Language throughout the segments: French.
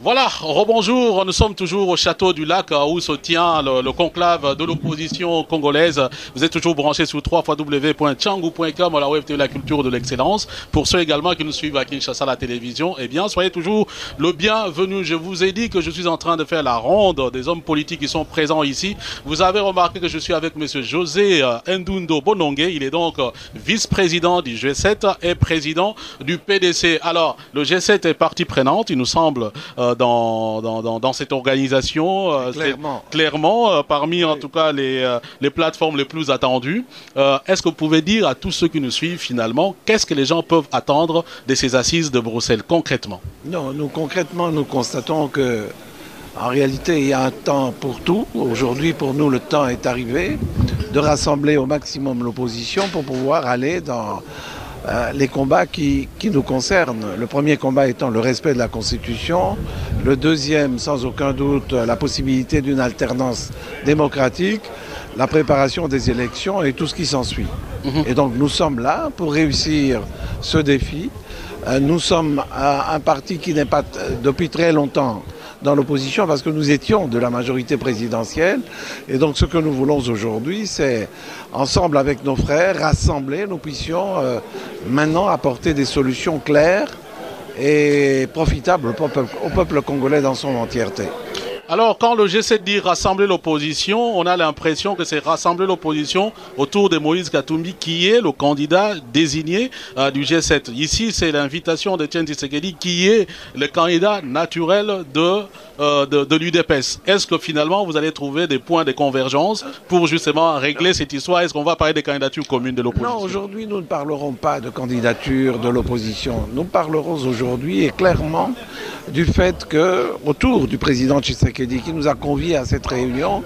Voilà, rebonjour, nous sommes toujours au château du lac où se tient le conclave de l'opposition congolaise. Vous êtes toujours branchés sur www.tchangou.com à la web TV, la culture de l'excellence. Pour ceux également qui nous suivent à Kinshasa à la télévision, eh bien, soyez toujours le bienvenu. Je vous ai dit que je suis en train de faire la ronde des hommes politiques qui sont présents ici. Vous avez remarqué que je suis avec monsieur José Ndundo Bonongue. Il est donc vice-président du G7 et président du PDC. Alors, le G7 est partie prenante, il nous semble, dans cette organisation, clairement parmi en tout cas les plateformes les plus attendues. Est-ce que vous pouvez dire à tous ceux qui nous suivent finalement, qu'est-ce que les gens peuvent attendre de ces assises de Bruxelles concrètement? Non, concrètement, nous constatons que en réalité, il y a un temps pour tout. Aujourd'hui, pour nous, le temps est arrivé de rassembler au maximum l'opposition pour pouvoir aller dans les combats qui nous concernent. Le premier combat étant le respect de la Constitution. Le deuxième, sans aucun doute, la possibilité d'une alternance démocratique, la préparation des élections et tout ce qui s'ensuit. Et donc nous sommes là pour réussir ce défi. Nous sommes un parti qui n'est pas depuis très longtemps dans l'opposition parce que nous étions de la majorité présidentielle. Et donc ce que nous voulons aujourd'hui, c'est ensemble avec nos frères, rassembler, nous puissions maintenant apporter des solutions claires et profitables au peuple congolais dans son entièreté. Alors, quand le G7 dit rassembler l'opposition, on a l'impression que c'est rassembler l'opposition autour de Moïse Katumbi, qui est le candidat désigné du G7. Ici, c'est l'invitation d'Etienne Tshisekedi, qui est le candidat naturel de l'UDPS. Est-ce que finalement, vous allez trouver des points de convergence pour justement régler cette histoire? Est-ce qu'on va parler des candidatures communes de l'opposition? Non, aujourd'hui, nous ne parlerons pas de candidature de l'opposition. Nous parlerons aujourd'hui et clairement du fait que, autour du président Tshisekedi qui nous a conviés à cette réunion,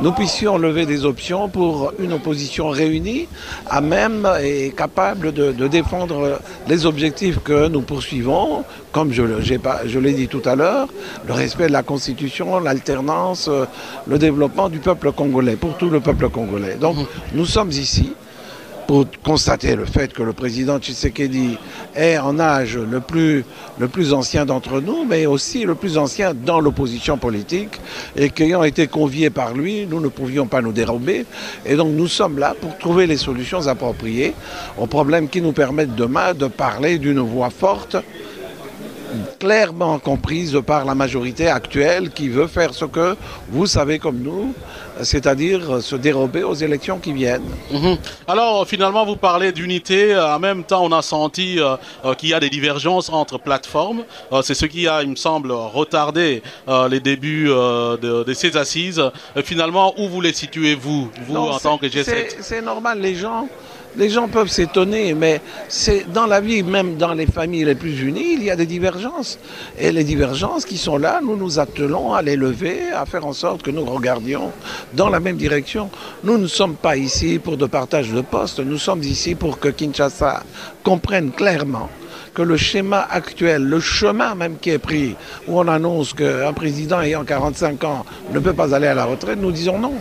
nous puissions lever des options pour une opposition réunie, à même et capable de défendre les objectifs que nous poursuivons, comme je l'ai dit tout à l'heure, le respect de la Constitution, l'alternance, le développement du peuple congolais, pour tout le peuple congolais. Donc nous sommes ici pour constater le fait que le président Tshisekedi est en âge le plus ancien d'entre nous, mais aussi le plus ancien dans l'opposition politique, et qu'ayant été conviés par lui, nous ne pouvions pas nous dérober. Et donc nous sommes là pour trouver les solutions appropriées aux problèmes qui nous permettent demain de parler d'une voix forte, clairement comprise par la majorité actuelle qui veut faire ce que vous savez comme nous, c'est-à-dire se dérober aux élections qui viennent. Alors finalement vous parlez d'unité, en même temps on a senti qu'il y a des divergences entre plateformes, c'est ce qui a, il me semble, retardé les débuts de ces assises. Finalement, où vous les situez-vous, en tant que G7? C'est normal, les gens peuvent s'étonner, mais c'est dans la vie, même dans les familles les plus unies, il y a des divergences. Et les divergences qui sont là, nous nous attelons à les lever, à faire en sorte que nous regardions dans la même direction. Nous ne sommes pas ici pour de partage de postes, nous sommes ici pour que Kinshasa comprenne clairement que le schéma actuel, le chemin même qui est pris, où on annonce qu'un président ayant 45 ans ne peut pas aller à la retraite, nous disons non.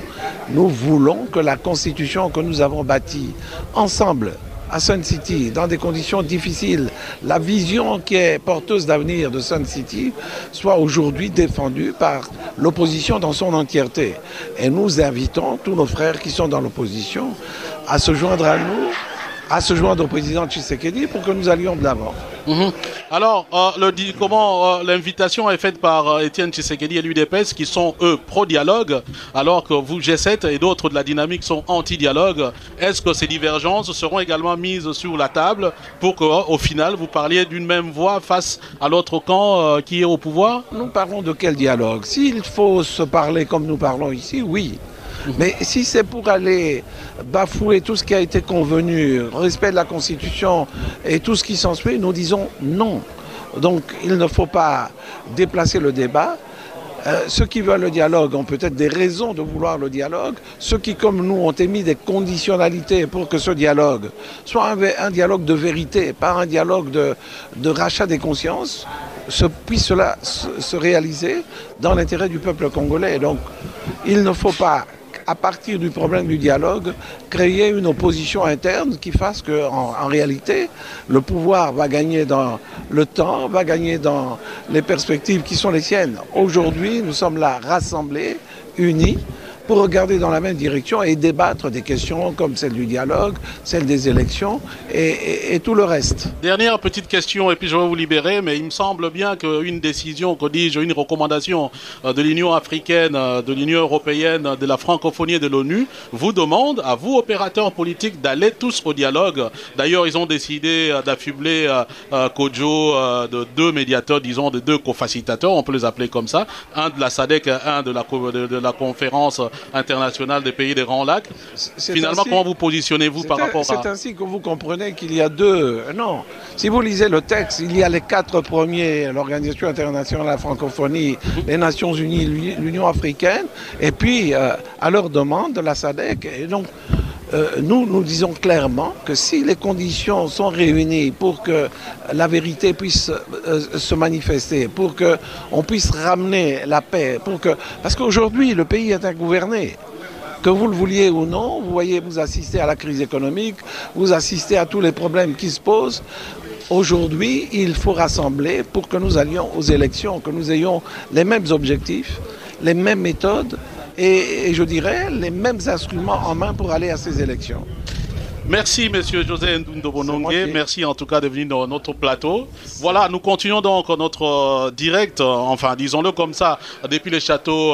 Nous voulons que la constitution que nous avons bâtie ensemble à Sun City, dans des conditions difficiles, la vision qui est porteuse d'avenir de Sun City soit aujourd'hui défendue par l'opposition dans son entièreté. Et nous invitons tous nos frères qui sont dans l'opposition à se joindre à nous, à se joindre au président Tshisekedi pour que nous allions de l'avant. Alors, comment l'invitation est faite par Etienne Tshisekedi et l'UDPS qui sont, eux, pro-dialogue, alors que vous, G7 et d'autres de la dynamique sont anti-dialogue. Est-ce que ces divergences seront également mises sur la table pour qu'au final, vous parliez d'une même voix face à l'autre camp qui est au pouvoir? Nous parlons de quel dialogue? S'il faut se parler comme nous parlons ici, oui. Mais si c'est pour aller bafouer tout ce qui a été convenu, respect de la Constitution et tout ce qui s'ensuit, nous disons non. Donc il ne faut pas déplacer le débat. Ceux qui veulent le dialogue ont peut-être des raisons de vouloir le dialogue. Ceux qui, comme nous, ont émis des conditionnalités pour que ce dialogue soit un dialogue de vérité, pas un dialogue de rachat des consciences, puisse cela se réaliser dans l'intérêt du peuple congolais. Donc il ne faut pas à partir du problème du dialogue, créer une opposition interne qui fasse qu'en réalité, le pouvoir va gagner dans le temps, va gagner dans les perspectives qui sont les siennes. Aujourd'hui, nous sommes là rassemblés, unis, pour regarder dans la même direction et débattre des questions comme celle du dialogue, celle des élections et tout le reste. Dernière petite question et puis je vais vous libérer, mais il me semble bien qu'une décision, que dis-je, une recommandation de l'Union africaine, de l'Union européenne, de la francophonie et de l'ONU vous demande, à vous opérateurs politiques, d'aller tous au dialogue. D'ailleurs, ils ont décidé d'affubler Kodjo de deux médiateurs, disons, de deux co-facilitateurs, on peut les appeler comme ça, un de la SADC, un de la conférence internationale des pays des Grands Lacs. Finalement, comment vous positionnez-vous par rapport à... C'est ainsi que vous comprenez qu'il y a deux... Non, si vous lisez le texte, il y a les quatre premiers, l'Organisation internationale de la francophonie, les Nations unies, l'Union africaine, et puis, à leur demande, la SADC. Et donc, nous disons clairement que si les conditions sont réunies pour que la vérité puisse se manifester, pour qu'on puisse ramener la paix, parce qu'aujourd'hui, le pays est ingouverné. Que vous le vouliez ou non, vous voyez, vous assistez à la crise économique, vous assistez à tous les problèmes qui se posent. Aujourd'hui, il faut rassembler pour que nous allions aux élections, que nous ayons les mêmes objectifs, les mêmes méthodes, et je dirais les mêmes instruments en main pour aller à ces élections. Merci, monsieur José Ndundo Bonongue. Merci en tout cas de venir dans notre plateau. Voilà, nous continuons donc notre direct, enfin disons-le comme ça, depuis le château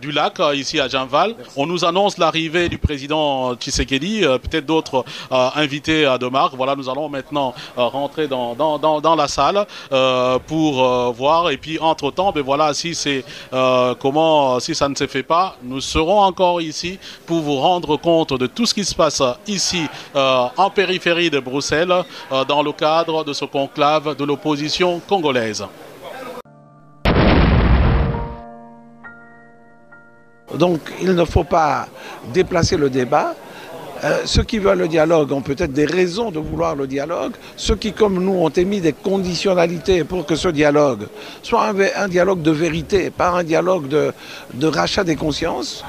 du lac, ici à Jeanval. On nous annonce l'arrivée du président Tshisekedi, peut-être d'autres invités de marque. Voilà, nous allons maintenant rentrer dans la salle pour voir. Et puis, entre-temps, ben voilà, si ça ne se fait pas, nous serons encore ici pour vous rendre compte de tout ce qui se passe ici en périphérie de Bruxelles dans le cadre de ce conclave de l'opposition congolaise. Donc il ne faut pas déplacer le débat. Ceux qui veulent le dialogue ont peut-être des raisons de vouloir le dialogue. Ceux qui, comme nous, ont émis des conditionnalités pour que ce dialogue soit un dialogue de vérité, pas un dialogue de rachat des consciences,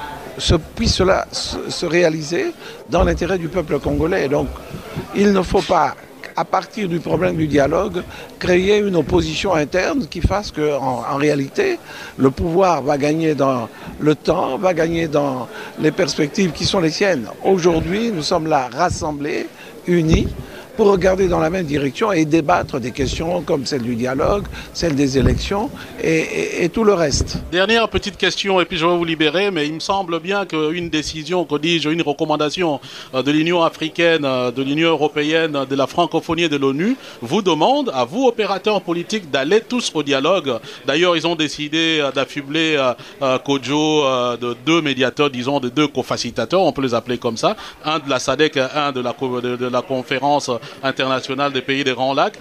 puisse cela se réaliser dans l'intérêt du peuple congolais. Donc, il ne faut pas, à partir du problème du dialogue, créer une opposition interne qui fasse qu'en réalité, le pouvoir va gagner dans le temps, va gagner dans les perspectives qui sont les siennes. Aujourd'hui, nous sommes là rassemblés, unis, pour regarder dans la même direction et débattre des questions comme celle du dialogue, celle des élections et tout le reste. Dernière petite question et puis je vais vous libérer, mais il me semble bien qu'une décision, que dis-je, une recommandation de l'Union africaine, de l'Union européenne, de la francophonie et de l'ONU vous demande, à vous opérateurs politiques, d'aller tous au dialogue. D'ailleurs, ils ont décidé d'affubler Kodjo de deux médiateurs, disons, de deux co-facilitateurs, on peut les appeler comme ça, un de la SADC, un de la conférence internationale des pays des Grands Lacs.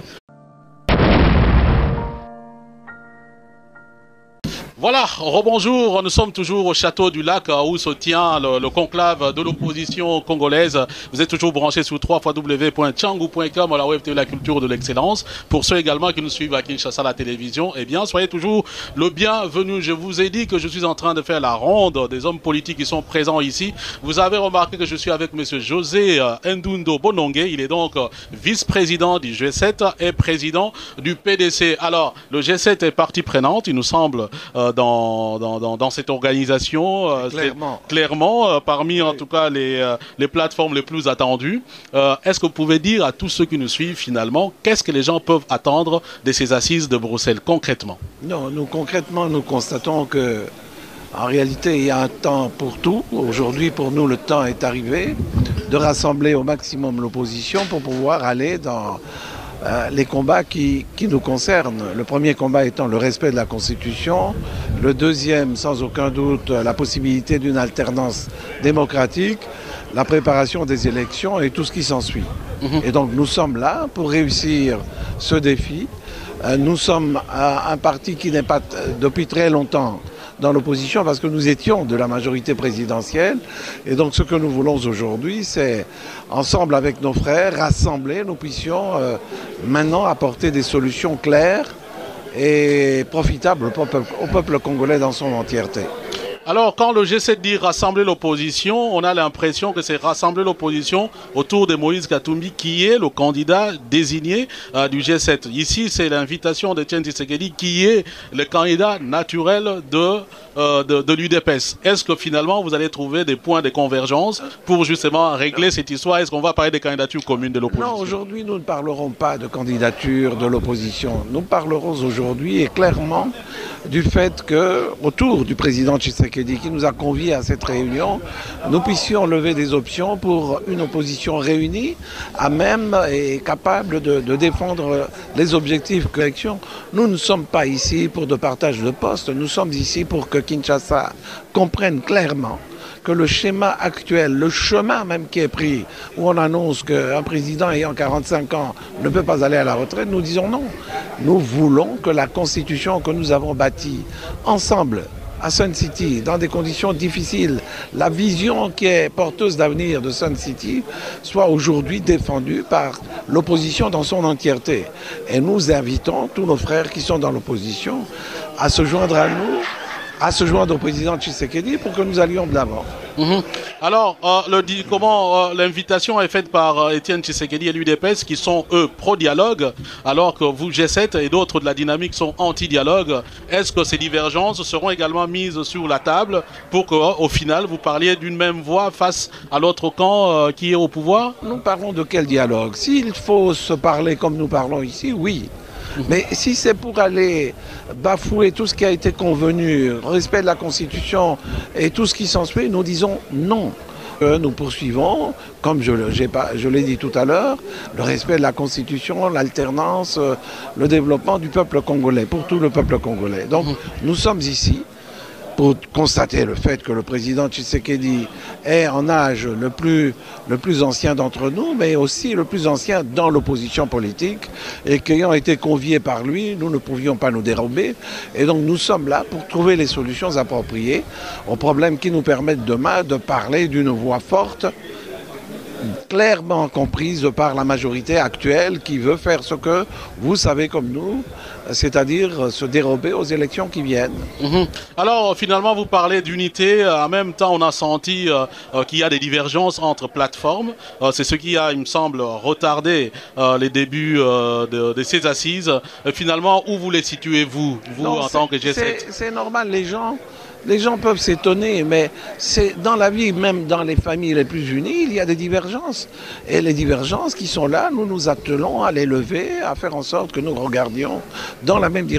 Voilà, rebonjour, nous sommes toujours au château du lac où se tient le conclave de l'opposition congolaise. Vous êtes toujours branchés sur www.tchangou.com à la Web TV la culture de l'excellence. Pour ceux également qui nous suivent à Kinshasa à la télévision, eh bien, soyez toujours le bienvenu. Je vous ai dit que je suis en train de faire la ronde des hommes politiques qui sont présents ici. Vous avez remarqué que je suis avec monsieur José Ndundo Bonongue. Il est donc vice-président du G7 et président du PDC. Alors, le G7 est partie prenante, il nous semble, dans cette organisation, clairement parmi en tout cas les plateformes les plus attendues. Est-ce que vous pouvez dire à tous ceux qui nous suivent finalement, qu'est-ce que les gens peuvent attendre de ces assises de Bruxelles concrètement? Non, concrètement, nous constatons que en réalité, il y a un temps pour tout. Aujourd'hui, pour nous, le temps est arrivé de rassembler au maximum l'opposition pour pouvoir aller dans les combats qui nous concernent. Le premier combat étant le respect de la Constitution, le deuxième, sans aucun doute, la possibilité d'une alternance démocratique, la préparation des élections et tout ce qui s'ensuit. Et donc nous sommes là pour réussir ce défi. Nous sommes un parti qui n'est pas depuis très longtemps dans l'opposition parce que nous étions de la majorité présidentielle. Et donc ce que nous voulons aujourd'hui, c'est, ensemble avec nos frères, rassembler, nous puissions maintenant apporter des solutions claires et profitables au peuple congolais dans son entièreté. Alors, quand le G7 dit rassembler l'opposition, on a l'impression que c'est rassembler l'opposition autour de Moïse Katumbi, qui est le candidat désigné du G7. Ici, c'est l'invitation d'Etienne Tshisekedi, qui est le candidat naturel de l'UDPS. Est-ce que finalement, vous allez trouver des points de convergence pour justement régler cette histoire? Est-ce qu'on va parler des candidatures communes de l'opposition? Non, aujourd'hui, nous ne parlerons pas de candidature de l'opposition. Nous parlerons aujourd'hui et clairement du fait que, autour du président Tshisekedi qui nous a conviés à cette réunion, nous puissions lever des options pour une opposition réunie, à même et capable de défendre les objectifs de l'élection. Nous ne sommes pas ici pour de partage de postes, nous sommes ici pour que Kinshasa comprenne clairement que le schéma actuel, le chemin même qui est pris, où on annonce qu'un président ayant 45 ans ne peut pas aller à la retraite, nous disons non. Nous voulons que la constitution que nous avons bâtie ensemble à Sun City, dans des conditions difficiles, la vision qui est porteuse d'avenir de Sun City soit aujourd'hui défendue par l'opposition dans son entièreté. Et nous invitons tous nos frères qui sont dans l'opposition à se joindre à nous, à se joindre au président Tshisekedi pour que nous allions de l'avant. Alors, l'invitation est faite par Etienne Tshisekedi et l'UDPS qui sont, eux, pro-dialogue, alors que vous, G7 et d'autres de la dynamique sont anti-dialogue. Est-ce que ces divergences seront également mises sur la table pour qu'au final, vous parliez d'une même voix face à l'autre camp qui est au pouvoir? Nous parlons de quel dialogue? S'il faut se parler comme nous parlons ici, oui. Mais si c'est pour aller bafouer tout ce qui a été convenu, respect de la Constitution et tout ce qui s'ensuit, nous disons non. Nous poursuivons, comme je l'ai dit tout à l'heure, le respect de la Constitution, l'alternance, le développement du peuple congolais, pour tout le peuple congolais. Donc nous sommes ici pour constater le fait que le président Tshisekedi est en âge le plus ancien d'entre nous, mais aussi le plus ancien dans l'opposition politique, et qu'ayant été conviés par lui, nous ne pouvions pas nous dérober. Et donc nous sommes là pour trouver les solutions appropriées aux problèmes qui nous permettent demain de parler d'une voix forte, clairement comprise par la majorité actuelle qui veut faire ce que vous savez comme nous, c'est-à-dire se dérober aux élections qui viennent. Alors finalement vous parlez d'unité, en même temps on a senti qu'il y a des divergences entre plateformes, c'est ce qui a, il me semble, retardé les débuts de ces assises. Finalement, où vous les situez-vous, en tant que G7? C'est normal, les gens peuvent s'étonner, mais c'est dans la vie, même dans les familles les plus unies, il y a des divergences. Et les divergences qui sont là, nous nous attelons à les lever, à faire en sorte que nous regardions dans la même direction.